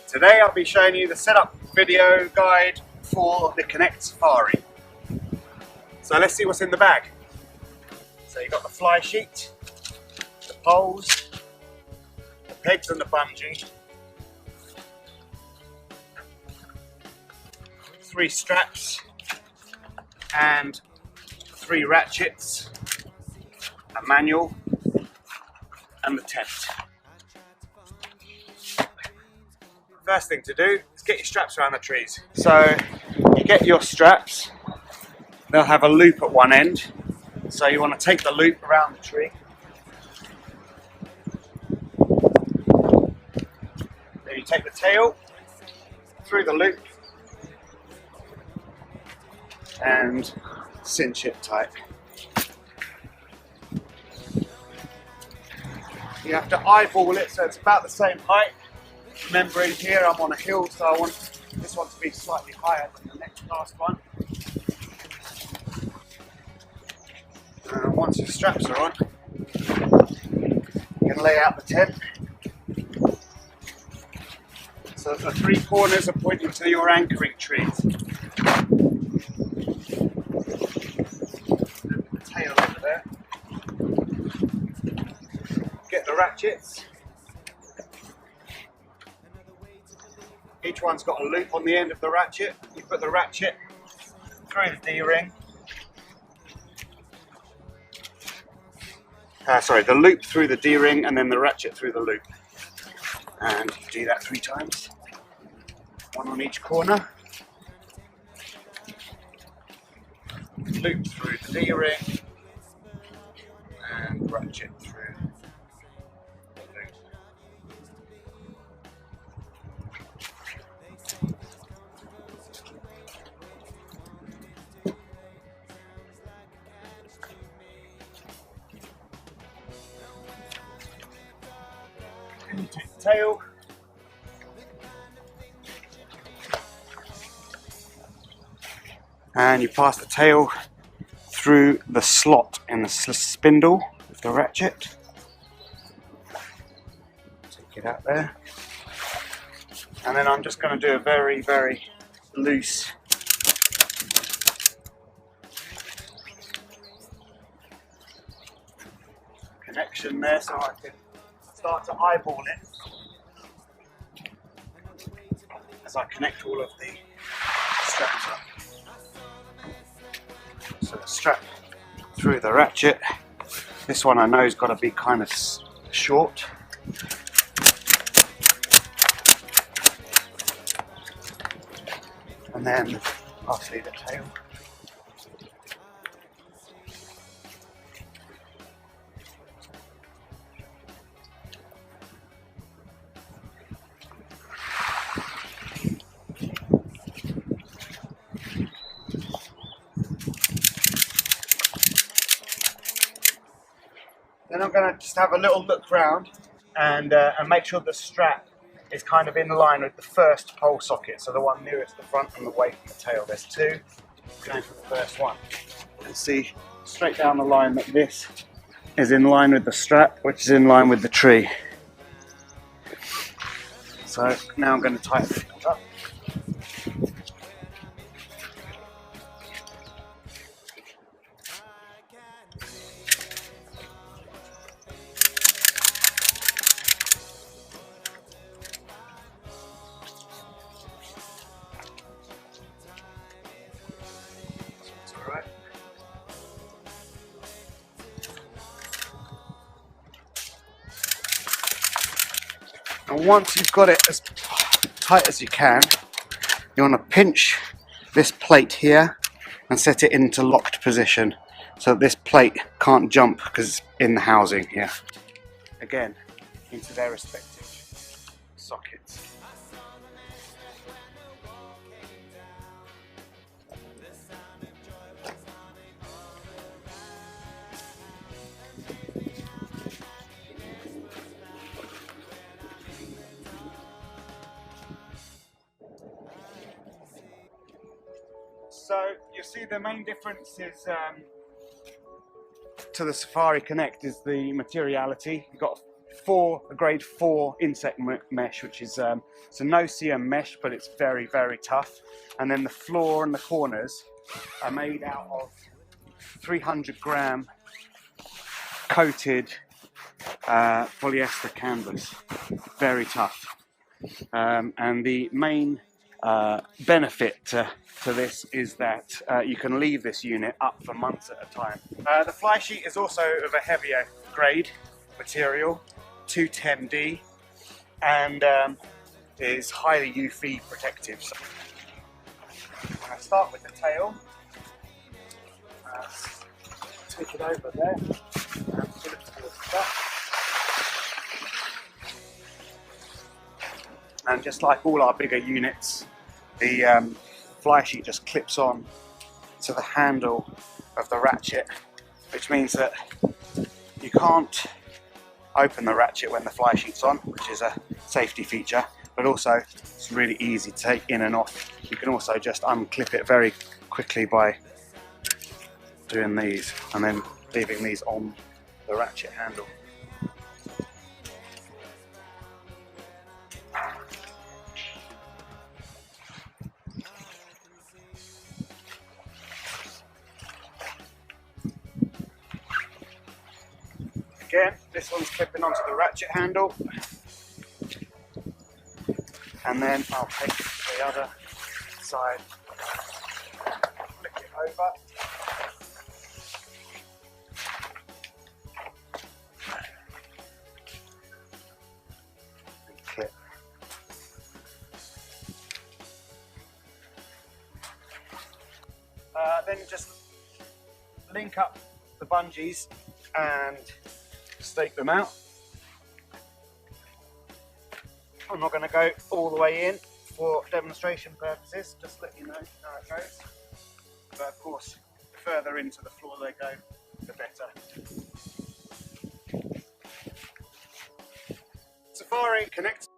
Today I'll be showing you the setup video guide for the Connect Safari. So let's see what's in the bag. So you've got the fly sheet, the poles, the pegs and the bungee, 3 straps and 3 ratchets, a manual and the tent. First thing to do is get your straps around the trees. So you get your straps, they'll have a loop at one end. So you want to take the loop around the tree. Then you take the tail through the loop and cinch it tight. You have to eyeball it so it's about the same height. Remembering here I'm on a hill, so I want this one to be slightly higher than the next last one. Once your straps are on, you can lay out the tent. So the 3 corners are pointing to your anchoring trees. The tail over there. Get the ratchets. Each one's got a loop on the end of the ratchet. You put the ratchet through the D-ring. The loop through the D-ring and then the ratchet through the loop. And you do that 3 times. 1 on each corner. Loop through the D-ring and ratchet through. And you take the tail, and you pass the tail through the slot in the spindle with the ratchet. Take it out there, and then I'm just going to do a very, very loose connection there so I can start to eyeball it as I connect all of the straps up. So the strap through the ratchet. This one I know has got to be kind of short. And then obviously the tail. Then I'm going to just have a little look round and make sure the strap is kind of in line with the first pole socket, so the one nearest the front and away from the tail. There's 2, going for the first one. You can see straight down the line that this is in line with the strap, which is in line with the tree. So now I'm going to tighten things up. And once you've got it as tight as you can, you want to pinch this plate here and set it into locked position so that this plate can't jump because it's in the housing here. Again, into their respective sockets. So you see the main difference is to the Safari Connect is the materiality. You've got a grade 4 insect mesh, which is it's a no-seum mesh, but it's very, very tough. And then the floor and the corners are made out of 300-gram coated polyester canvas. Very tough. And the main benefit to this is that you can leave this unit up for months at a time. The fly sheet is also of a heavier grade material, 210D, and is highly UV protective. So I'm going to start with the tail. Take it over there and pull it towards the back. And just like all our bigger units, the fly sheet just clips on to the handle of the ratchet, which means that you can't open the ratchet when the fly sheet's on, which is a safety feature, but also it's really easy to take in and off. You can also just unclip it very quickly by doing these and then leaving these on the ratchet handle. Again, this one's clipping onto the ratchet handle, and then I'll take the other side, flick it over, and clip. Then just link up the bungees and stake them out. I'm not going to go all the way in for demonstration purposes, just let you know how it goes. But of course, the further into the floor they go, the better. Safari connects